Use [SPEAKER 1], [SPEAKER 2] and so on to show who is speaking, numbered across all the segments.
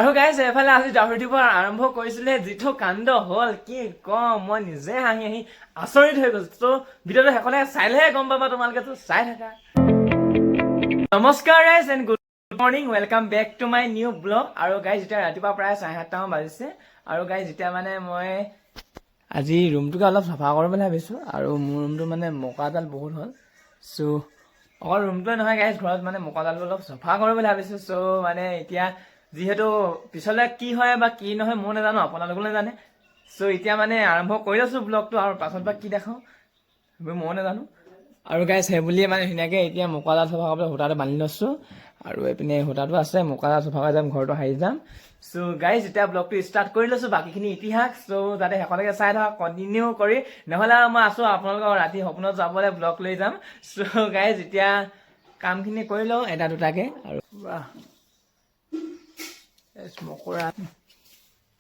[SPEAKER 1] আৰু গাইজ এফালে আজি ডাৱৰ দিব আৰম্ভ কৰিছিলে যিটো কাণ্ড হ'ল কি কম মই নিজে হাঁহি হাঁহি আচৰিত হৈ গৈছো তো ভিডিঅ'টো শেষলৈ চাইলেহে গম পাবা তোমালোকে তো চাই থাকা নমস্কাৰ guys and good morning welcome back to my new blog আৰু গাইজ এতিয়া ৰাতিপুৱা প্ৰায় 7:30মান বাজিছে আৰু গাইজ এতিয়া মানে মই আজি ৰুমটোকে অলপ চাফা কৰিম বুলি ভাবিছোঁ আৰু মোৰ ৰুমটো মানে মকাডাল বহুত হ'ল চ' অকল ৰুমটোৱে নহয় গাইজ ঘৰত মানে মকাডালটো অলপ চাফা কৰিম বুলি ভাবিছোঁ চ' মানে এতিয়া যিহেতু পিছলৈ কি হয় বা কি নহয় মই নাজানো আপোনালোকেও নাজানে চ' এতিয়া মানে আৰম্ভ কৰি আছোঁ ব্লগটো আৰু পাছত বা কি দেখাওঁ মই নাজানো আৰু গাইজ সেই বুলিয়ে মানে ধুনীয়াকৈ এতিয়া মকাডাল চাফা কৰিবলৈ সূতাটো বান্ধি লৈছোঁ আৰু এইপিনে সূতাটো আছে মকাডাল চাফা কৰি যাম ঘৰটো সাৰি যাম চ' গাইজ এতিয়া ব্লগটো ষ্টাৰ্ট কৰি লৈছোঁ বাকীখিনি ইতিহাস চ' যাতে শেষলৈকে চাই থাকক কণ্টিনিউ কৰি নহ'লে আৰু মই আছোঁ আপোনালোকৰ ৰাতি সপোনত যাবলৈ ব্লগ লৈ যাম চ' গাইজ এতিয়া কামখিনি কৰি লওঁ এটা দুটাকৈ আৰু মকৰা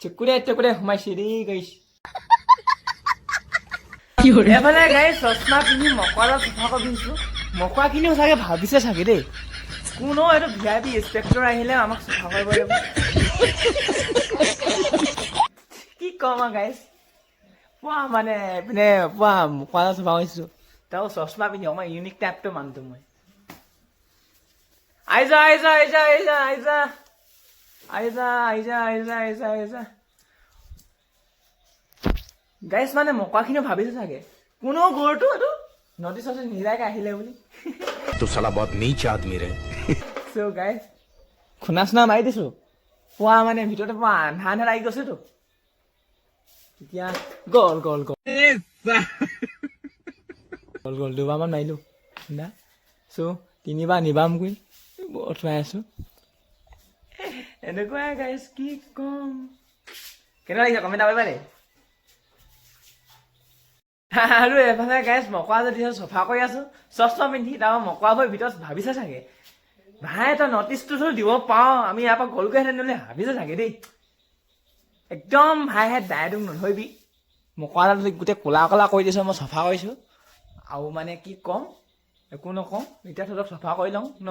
[SPEAKER 1] চেকুৰে সোমাইছে দেই গাইছ এফালে গাই চশমা পিন্ধি মকৰাডাল চাফা কৰি পিন্ধিছো মকৰাখিনিও চাগে ভাবিছে চাগে দেই কোনো এইটো VIP ইন্সপেক্টৰ আহিলে আমাক চাফা কৰিব লাগিব কি কম আৰু গাইছ পোৱা মানে এইপিনে পোৱা মকৰাডাল চাফা কৰিছো তাও চশমা পিন্ধি অকণমান ইউনিক টাইপটো মানুহটো মই আইজা গাইছ মানে মকৰাখিনিও ভাবিছে চাগে কোনো গৰুটো এইটো নদী চদী নিজাকে আহিলে বুলি
[SPEAKER 2] तो साला बहुत नीच आदमी रहे
[SPEAKER 1] চ' গাইছ খুনা চুনা মাৰি দিছো পুৱা মানে ভিতৰতে পুৱা আন্ধা লাগি গৈছেতো এতিয়া গ'ল দুবাৰমান মাৰিলো না চ' তিনিবাৰ নিবামকৈ অথুৱাই আছো এনেকুৱাই গাইছ কি কম কেনেকুৱা লাগিছে কমেণ্ট কৰিবা দেই আৰু এফালে গাইছ মকৰা যদি চফা কৰি আছো চশমা পিন্ধি তাৰপৰা মকৰাবোৰ ভিতৰত ভাবিছে চাগে ভাই তই নটিচটো দিব পাওঁ আমি ইয়াৰ পৰা গ'লগৈ হেঁতেন বুলি ভাবিছে চাগে দেই একদম ভাইহে ডাইৰেক্ট নধৰিবি মকৰাডাল গোটেই ক'লা কৰি দিছোঁ মই চফা কৰিছোঁ আৰু মানে কি ক'ম একো নকওঁ এতিয়া তহঁতক চফা কৰি লওঁ ন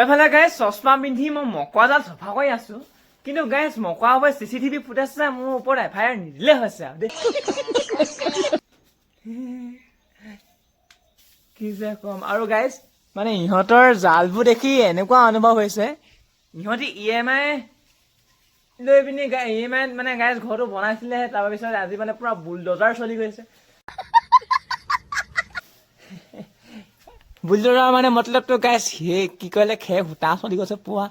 [SPEAKER 1] এফালে গাইছ চশমা পিন্ধি মই মকৰাডাল চফা কৰি আছো কিন্তু গাইছ মকৰা হৈ CCTV ফুটেজ চাই মোৰ ওপৰত FIR নিদিলে হৈছে আৰু দেই কি যে কম আৰু গাইছ মানে ইহঁতৰ জালবোৰ দেখি এনেকুৱা অনুভৱ হৈছে ইহঁতি EMI লৈ পিনি EMI মানে গাইছ ঘৰটো বনাইছিলেহে তাৰপিছত আজি মানে পুৰা বুলডজাৰ চলি গৈছে বুলডজাৰ মানে মতলবটো গাইছ কি কৰিলে সূতা চলি গৈছে পোৱা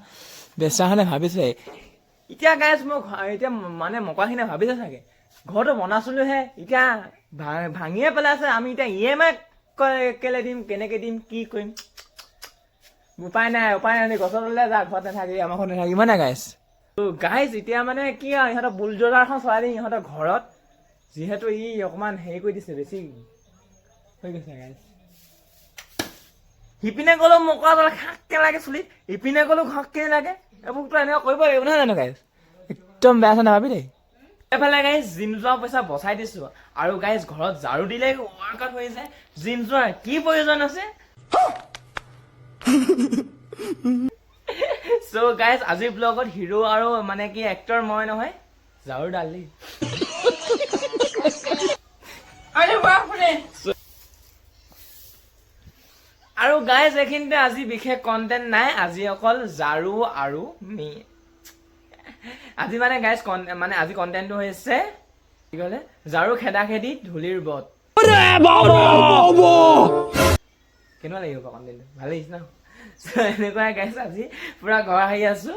[SPEAKER 1] বেচাখনে ভাবিছে এতিয়া গাইছ মোক এতিয়া মানে মকৰাখিনিয়ে ভাবিছে চাগে ঘৰটো বনাইছিলোহে এতিয়া ভাঙিয়ে পেলাইছে আমি এতিয়া EMI কেলে দিম কেনেকে দিম কি কৰিম উপায় নাই গছৰ তললৈ যা ঘৰত নাথাকি আমাৰ ঘৰত নাথাকিব নাই গাইছ গাইছ এতিয়া মানে কি আৰু ইহঁতৰ বুলডজাৰখন চলাই দিম ইহঁতৰ ঘৰত যিহেতু ই অকণমান হেৰি কৰি দিছে বেছি হৈ গৈছে গাইছ সিপিনে গ'লেও মকৰাডাল খাককে লাগে চুলিত ইপিনে গ'লেও ঘাককে লাগে এইবোৰতো এনেকুৱা কৰিব লাগিব নহয় জানো গাইছ একদম বেয়া চেয়া নাভাবি দেই এফালে গাইছ জিম যোৱা পইচা বচাই দিছো আৰু গাইছ ঘৰত ঝাৰু দিলে ৱৰ্কআউট হৈ যায় জিম যোৱাৰ কি প্ৰয়োজন আছে চ' গাইছ আজিৰ ব্লগত হিৰো আৰু মানে কি এক্টৰ মই নহয় ঝাৰু ডালি আৰু গাইছ এইখিনিতে আজি বিশেষ কণ্টেণ্ট নাই আজি অকল ঝাৰু আৰু আজি মানে গাইছ মানে আজি কণ্টেণ্টটো হৈছে কি ক'লে ঝাৰু খেদা খেদি ধূলিৰ বত কেনেকুৱা লাগিব কণ্টেণ্টটো ভাল লাগিছে ন এনেকুৱাই গাইছ আজি পুৰা ঘৰ সাৰি আছো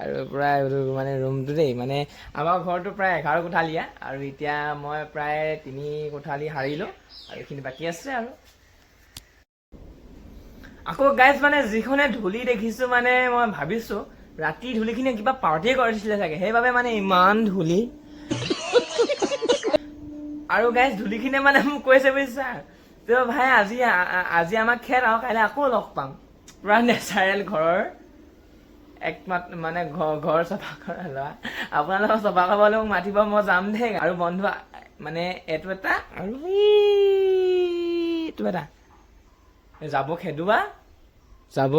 [SPEAKER 1] আৰু পুৰা মানে ৰুমটো দেই মানে আমাৰ ঘৰটো প্ৰায় 11 কোঠালীয়া আৰু এতিয়া মই প্ৰায় 3 কোঠালী সাৰিলোঁ আৰু এইখিনি বাকী আছে আৰু আকৌ গাইছ মানে যিখনে ধূলি দেখিছো মানে মই ভাবিছো ৰাতি ধূলিখিনি কিবা পাৰ্টিয়ে কৰিছিলে চাগে সেইবাবে মানে ইমান ধূলি আৰু গাইছ ধূলিখিনিয়ে মানে মোক কৈছে বুজিছা তো ভাই আজি আমাক খেল আৰু কাইলৈ আকৌ লগ পাম পুৰা নেচাৰেল ঘৰৰ একমাত্ৰ মানে ঘৰ চাফা কৰা ল'ৰা আপোনালোকক চাফা কৰিবলৈ মোক মাতিব মই যাম দেই আৰু বন্ধু মানে এইটো এটা আৰু এইটো এটা যাব খেদোৱা যাব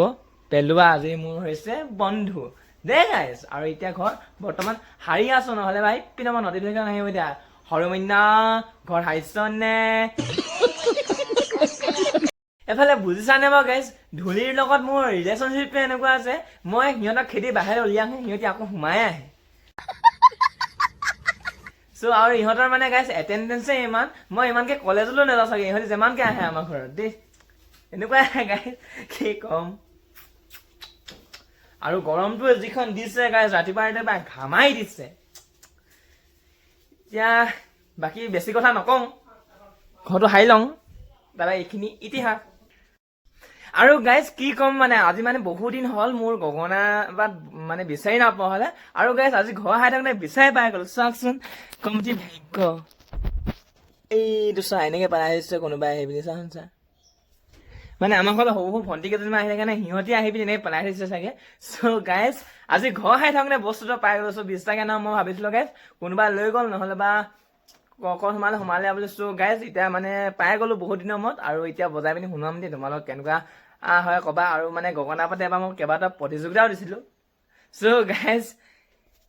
[SPEAKER 1] পেলোৱা আজি মোৰ হৈছে বন্ধু দে গাইছ। আৰু এতিয়া ঘৰ বৰ্তমান হাৰি আছো, নহ'লে ভাই পিনে মই নটিফিকেশ্যন আহিব এতিয়া সৰুমন্যা ঘৰ হাৰিছনে। এফালে বুজিছানে বাৰু গাইছ, ধূলিৰ লগত মোৰ ৰিলেশ্যনশ্বিপটো এনেকুৱা আছে, মই সিহঁতক খেদি বাহিৰত উলিয়াই আহোঁ, সিহঁতি আকৌ সোমাই আহে। চ' আৰু ইহঁতৰ মানে গাইছ এটেণ্ডেঞ্চে ইমান, মই ইমানকে কলেজলৈ নাযাওঁ চাগে, ইহঁতি যিমানকে আহে আমাৰ ঘৰত দেই, এনেকুৱাই আহে গাইছ, কি ক'ম। আৰু গৰমটো যিখন দিছে গাইছ, ৰাতিপুৱা ঘামাই দিছে। এতিয়া বাকী বেছি কথা নকওঁ, ঘৰটো হাৰি লওঁ, তাৰপৰা এইখিনি ইতিহাস। আৰু গাইজ কি ক'ম মানে, আজি মানে বহু দিন হ'ল মোৰ গগনা বা মানে বিচাৰি নাপোৱা হ'লে, আৰু গাইজ আজি ঘৰ হাই থাকোঁতে বিচাৰি পাই গ'লো। চাওকচোন কমটি ভাগ্য, এইটো চা এনেকে পেলাই আহিছে কোনোবাই আহি পিনি, চাচোন চা। মানে আমাৰ ঘৰত সৰু সৰু ভণ্টি কেইজনমান আহি থাকে, সিহঁতি আহি পিনি এনেকে পেলাই থৈছে চাগে। চ' গাইজ আজি ঘৰ হাই থাকোঁতে বস্তুটো পাই গ'লো। চ' বিশ্বাসে নহয়, মই ভাবিছিলোঁ গাইজ কোনোবাই লৈ গ'ল, নহ'লে বা ক'ত সোমালে বুলি। চ' গাইজ এতিয়া মানে পাই গ'লো বহুত দিনৰ মূৰত, আৰু এতিয়া বজাই পিনি শুনাম দেই তোমালোক কেনেকুৱা হয় ক'বা। আৰু মানে গগনা পাতে এবাৰ মই কেইবাটাও প্ৰতিযোগিতাও দিছিলোঁ। চ' গাইজ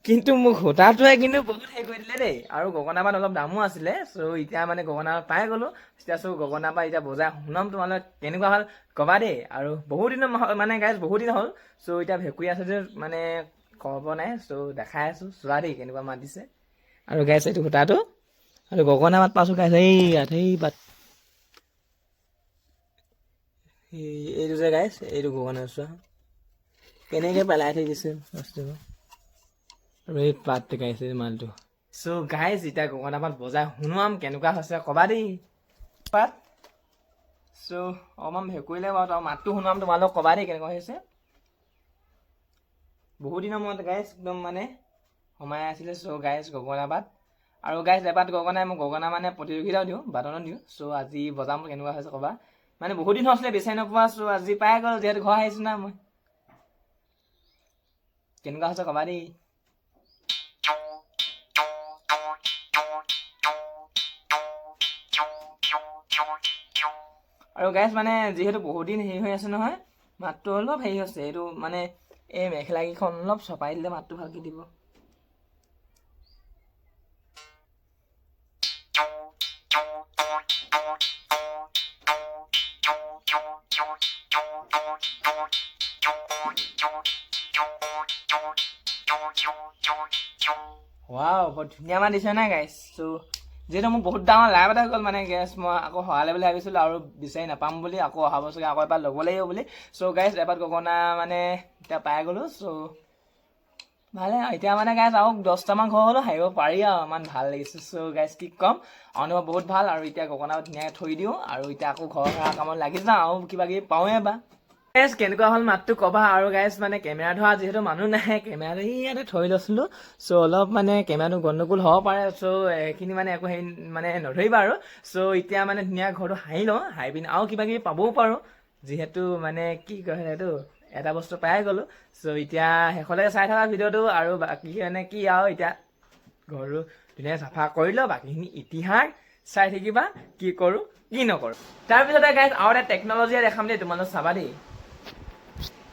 [SPEAKER 1] কিন্তু মোক সূতাটোৱে কিন্তু বহুত হেৰি কৰি দিলে দেই, আৰু গগনা পাত অলপ দামো আছিলে। চ' এতিয়া মানে গগনা পাই গ'লো, এতিয়া চ' গগনা পাত এতিয়া বজাই শুনাম তোমালোক কেনেকুৱা হ'ল ক'বা দেই। আৰু বহুত দিনৰ মানে গাইজ বহুত দিন হ'ল। চ' এতিয়া ভেকুৰি আছে যে মানে ক'ব নাই, চ' দেখাই আছোঁ চোৱা দেই কেনেকুৱা মাত দিছে। আৰু গাইজ এইটো সূতাটো, আৰু গগনা পাত পাইছোঁ গাইজ এই পাত, এইটো যে গাইজ এইটো গগনা চোৱা কেনেকে পেলাই থৈ দিছে বস্তুবোৰ, আৰু এই পাতটো গাইছে মালটো। চ' গাইজ এতিয়া গগনা পাত বজাই শুনোৱাম কেনেকুৱা হৈছে ক'বা দেই পাত। চ' অকণমান ভেকুৰিলে বাৰু, তাৰ মাতটো শুনাম তোমালোক ক'বা দেই কেনেকুৱা হৈছে। বহুত দিনৰ মূৰত গাইজ একদম মানে সোমাই আছিলে। চ' গাইজ গগনা পাত, আৰু গাইজ এপাত গগনাই মই গগনা মানে প্ৰতিযোগিতাও দিওঁ, বাদনত দিওঁ। চ' আজি বজাম কেনেকুৱা হৈছে ক'বা, মানে বহুত দিন হৈছিলে বিচাৰি নোপোৱা। চ' আজি পাই গ'ল, যিহেতু ঘৰ আহিছোঁ না মই, কেনেকুৱা হৈছে ক'বা দেই। আৰু গাইজ মানে যিহেতু বহুত দিন হেৰি হৈ আছে নহয়, মাতটো অলপ হেৰি হৈছে, এইটো মানে এই মেখেলা কেইখন অলপ চপাই দিলে মাতটো ভালকে দিব। ৱাও বৰ ধুনীয়া মাত দিছে নাই গাইজ। চ' যিহেতু মোৰ বহুত ডাঙৰ লাভ এটা হৈ গ'ল মানে গেছ, মই আকৌ সৰালে বুলি ভাবিছিলোঁ, আৰু বিচাৰি নাপাম বুলি, আকৌ অহা বছৰকে আকৌ এবাৰ ল'ব লাগিব বুলি। চ' গাইজ এবাৰ গগনা মানে এতিয়া পাই গ'লোঁ। চ' ভালে এতিয়া মানে গাইজ আৰু 10টামান ঘৰ হ'লেও হাৰিব পাৰি, আৰু ইমান ভাল লাগিছে। চ' গাইজ কি ক'ম, অনুভৱ বহুত ভাল। আৰু এতিয়া গগনা ধুনীয়াকৈ থৈ দিওঁ, আৰু এতিয়া আকৌ ঘৰ সৰা কামত লাগি যাওঁ, আৰু কিবা কিবি পাওঁৱে বা গাইজ কেনেকুৱা হ'ল মাতটো ক'বা। আৰু গাইজ মানে কেমেৰা ধৰা যিহেতু মানুহ নাহে, কেমেৰাটো ইয়াতে থৈ লৈছিলোঁ। চ' অলপ মানে কেমেৰাটো গণ্ডগোল হ'ব পাৰে। চ' এইখিনি মানে একো হেৰি মানে নধৰিবা আৰু। চ' এতিয়া মানে ধুনীয়া ঘৰটো হাৰি লওঁ, হাৰি পিনি আৰু কিবা কিবি পাবও পাৰোঁ, যিহেতু মানে কি কয় সেইটো এটা বস্তু পাই গ'লোঁ। চ' এতিয়া শেষলৈকে চাই থকা ভিডিঅ'টো, আৰু বাকী মানে কি আৰু এতিয়া ঘৰটো ধুনীয়াকৈ চাফা কৰি লওঁ, বাকীখিনি ইতিহাস চাই থাকিবা কি কৰোঁ কি নকৰোঁ। তাৰপিছতে গাইজ আৰু এটা টেকন'লজিয়ে দেখাম দেই, তোমালোক চাবা দেই।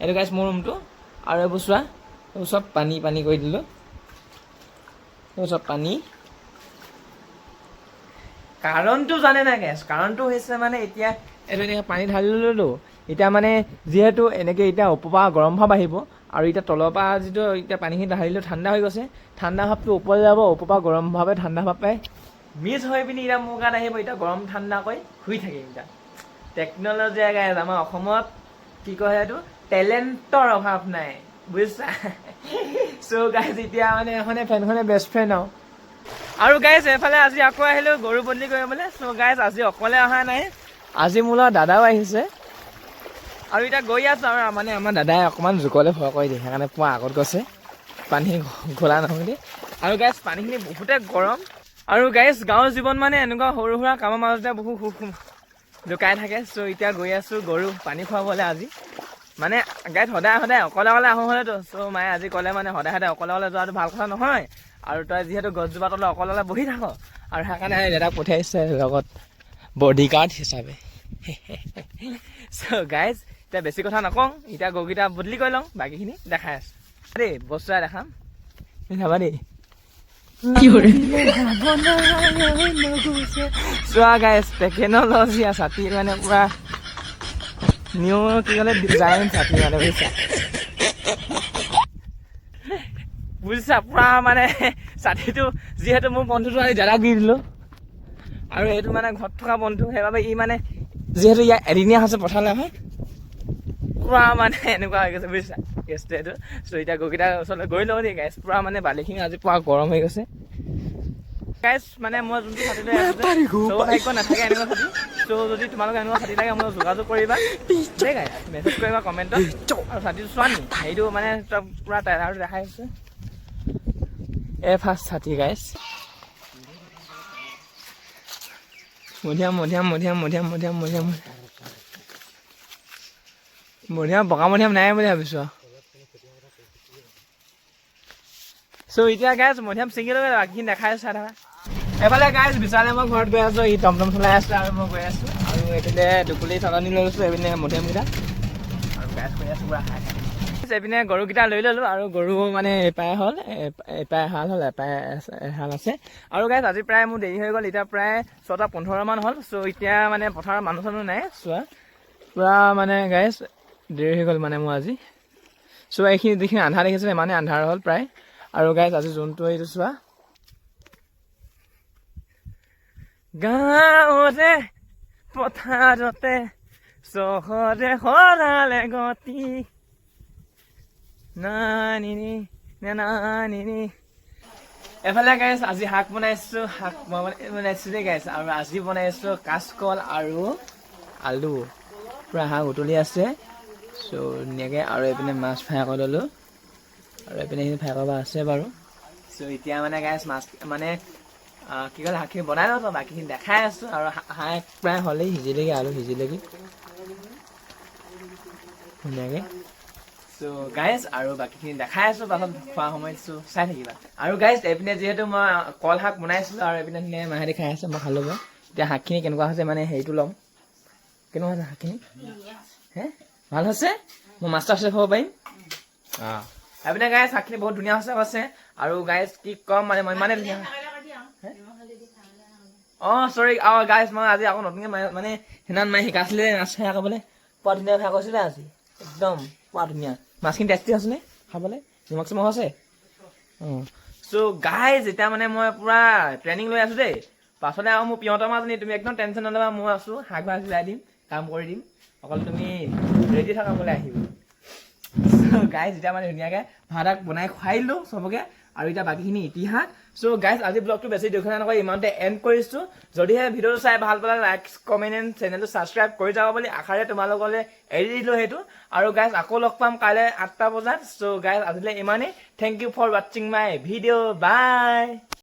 [SPEAKER 1] এইটো গাইজ মোৰ ৰুমটো, আৰু এইবোৰ চোৱা, এইবোৰ চব পানী পানী কৰি দিলোঁ, এইবোৰ চব পানী। কাৰণটো জানে নাই গেছ, কাৰণটো হৈছে মানে এতিয়া এইটো এনেকৈ পানী ঢালি ল'লোঁ, এতিয়া মানে যিহেতু এনেকৈ এতিয়া ওপৰৰ পৰা গৰম ভাৱ আহিব, আৰু এতিয়া তলৰ পৰা যিটো এতিয়া পানীখিনি ঢালিলোঁ ঠাণ্ডা হৈ গৈছে, ঠাণ্ডা ভাৱটো ওপৰলৈ যাব, ওপৰৰ পৰা গৰম ভাৱে ঠাণ্ডা ভাৱ পাই মিক্স হৈ পিনি এতিয়া মোৰ গাত আহিব, এতিয়া গৰম ঠাণ্ডা কৰি শুই থাকিম। এতিয়া টেকন'লজি গাইজ আমাৰ অসমত কি কয় সেইটো টেলেণ্টৰ অভাৱ নাই, বুজিছা। চ' গাইজ এতিয়া মানে এখনে ফেনখনে বেষ্ট ফ্ৰেণ্ড আৰু গাইজ এইফালে আজি আকৌ আহিলোঁ গৰু বদলি কৰিবলৈ। চ' গাইজ আজি অকলে অহা নাই, আজি মোৰ লগত দাদাও আহিছে, আৰু এতিয়া গৈ আছোঁ। আৰু মানে আমাৰ দাদাই অকণমান জোকলৈ ভয় কৰি দিয়ে, সেইকাৰণে পুৱা আগত গৈছে পানী ঘোলা নহ'লে। আৰু গাইজ পানীখিনি বহুতে গৰম, আৰু গাইজ গাঁৱৰ জীৱন মানে এনেকুৱা সৰু সুৰা কামৰ মাজতে বহুত সুখ লুকাই থাকে। চ' এতিয়া গৈ আছোঁ গৰু পানী খুৱাবলৈ আজি। মানে গাইজ সদায় অকলে অকলে আহোঁ হ'লেতো, চ' মায়ে আজি ক'লে মানে সদায় অকলে যোৱাটো ভাল কথা নহয়, আৰু তই যিহেতু গছজোপা তলত অকলে বহি থাক আৰু সেইকাৰণে দাদাক পঠিয়াইছে লগত বডিগাৰ্ড হিচাপে। চ' গাইজ এতিয়া বেছি কথা নকওঁ, এতিয়া গৰুকেইটা বদলি কৰি লওঁ, বাকীখিনি দেখাই আছোঁ দেই, বস্তু এটা দেখাম চাবা দেই। চোৱা গাইজ টেকন'লজি ছাতি মানে পুৰা নিউ কি ক'লে ডিজাইন ছাতি মানে বুজিছা পুৰা মানে ছাতিটো যিহেতু মোৰ বন্ধুটো আজি দাদাক দি দিলোঁ আৰু এইটো মানে ঘৰত থকা বন্ধু, সেইবাবে ই মানে যিহেতু ইয়াৰ এদিনীয়া হৈছে পঠালে হয় পুৰা মানে এনেকুৱা হৈ গৈছে বুজিছা কেছটো এইটো। চ' এতিয়া গৰুকেইটাৰ ওচৰলৈ গৈ লওঁ দেই গাইজ, পুৰা মানে বালিখিনি আজি পুৰা গৰম হৈ গৈছে গাইজ। মানে মই যোনটো ছাতি লৈ আছোঁ সৌভাগ্য নাথাকে এনেকুৱা ছাতি। চ' যদি তোমালোকে এনেকুৱা ছাতি লাগে মোক যোগাযোগ কৰিবা দেই গাইজ, মেছেজ কৰিবা কমেণ্টত। আৰু ছাতিটো চোৱা নি সেইটো মানে পুৰা টায়াৰটো দেখাই আছে, ফাৰ্ষ্ট ছাতি গাইজ। মধিয়াম বগা মধিয়াম নাই বুলি ভাবিছোঁ। চ' এতিয়া গাইজ মধিয়াম ছিঙি লৈ বাকীখিনি দেখাই আছোঁ চাই থাকা। এফালে গাইজ বিচাৰে মই ঘৰত গৈ আছোঁ, ই টমটম চলাই আছে আৰু মই গৈ আছোঁ। আৰু এইপিনে টুকুলি চালনি লৈ গৈছোঁ, এইপিনে মধিয়ামকেইটা আৰু গাইজ কৰি আছোঁ পুৰা খাই খাই। এইপিনে গৰুকেইটা লৈ ল'লোঁ আৰু গৰু মানে এপাই হ'ল, এপাই এহাল হ'ল, এপাই এহাল আছে। আৰু গাইজ আজি প্ৰায় মোৰ দেৰি হৈ গ'ল, এতিয়া প্ৰায় 6:15 মান হ'ল। চ' এতিয়া মানে পথাৰৰ মানুহ চানুহ নাই, চোৱা পুৰা মানে গাইজ দেৰি হৈ গ'ল মানে মোৰ আজি। চ' এইখিনি যিখিনি আন্ধাৰ দেখিছোঁ ইমানেই আন্ধাৰ হ'ল প্ৰায়। আৰু গাইজ আজি যোনটো এইটো চোৱা, গাঁৱতে পথাৰতে চহৰে সৰালে গতি নানিনি নানিনি। এফালে গাইজ আজি শাক বনাইছোঁ, শাক বনাইছোঁ দেই গাইজ। আৰু আজি বনাইছোঁ কাচকল আৰু আলু, পুৰা শাক উতলি আছে। চ' ধুনীয়াকৈ আৰু এইপিনে মাছ ফ্ৰাই কৰি ল'লোঁ আৰু এইপিনে সেইখিনি ফ্ৰাই কৰিব আছে বাৰু। চ' এতিয়া মানে গাইজ মাছ মানে কি ক'লে শাকখিনি বনাই লওঁ, বাকীখিনি দেখাই আছোঁ। আৰু শাক প্ৰায় হ'লেই সিজিলেগৈ, আলু সিজিলেগৈ ধুনীয়াকৈ। চ' গাইজ আৰু বাকীখিনি দেখাই আছোঁ পাছত খোৱা সময়ত, চ' চাই থাকিবা। আৰু গাইজ এইপিনে যিহেতু মই কল শাক বনাইছিলোঁ আৰু এইপিনে ধুনীয়াকৈ মাহেদি খাই আছে, মই খালোঁ বাৰু। এতিয়া শাকখিনি কেনেকুৱা হৈছে মানে হেৰিটো ল'ম, কেনেকুৱা হৈছে শাকখিনি? হে ভাল হৈছে, মই মাষ্টাৰ চেফ হ'ব পাৰিম। এইপিনে গাইজ শাকখিনি বহুত ধুনীয়া হৈছে। আৰু গাইজ কি ক'ম মানে মই ইমানেই ধুনীয়া। চৰি গাইজ মই আজি আকৌ নতুনকৈ মানে সেইদিনা মায়ে শিকাইছিলে মাছ ফ্ৰাই কৰিবলৈ, পুৰা ধুনীয়া ফ্ৰাই কৰিছিলে আজি, একদম পুৰা ধুনীয়া। মাছখিনি টেষ্টি আছেনে খাবলৈ, নিমখ চিমখ আছে। চ' গাইজ এতিয়া মানে মই পুৰা ট্ৰেইনিং লৈ আছোঁ দেই। পাছতে আৰু মোৰ পিয়তৰ মাজনী, তুমি একদম টেনশ্যন নল'বা, মই আছোঁ, শাক ভাজি যাই দিম, কাম কৰি দিম, অকল তুমি ৰেডি থাকা বোলে আহিব। গাইজ এতিয়া মানে ধুনীয়াকৈ ভাত বনাই খুৱাই দিলোঁ চবকে, আৰু এতিয়া বাকীখিনি ইতিহাস। চ' গাইজ আজি ব্লগটো বেছি দীঘলীয়া নকৰি ইমানতে এণ্ড কৰিছোঁ। যদিহে ভিডিঅ'টো চাই ভাল পালে লাইক কমেণ্ট এণ্ড চেনেলটো ছাবস্ক্ৰাইব কৰি যাব বুলি আশাৰে তোমালোকলৈ এৰি দিলোঁ সেইটো। আৰু গাইজ আকৌ লগ পাম কাইলৈ 8টা বজাত। চ' গাইজ আজিলৈ ইমানেই, থেংক ইউ ফৰ ৱাটছিং মাই ভিডিঅ', বাই।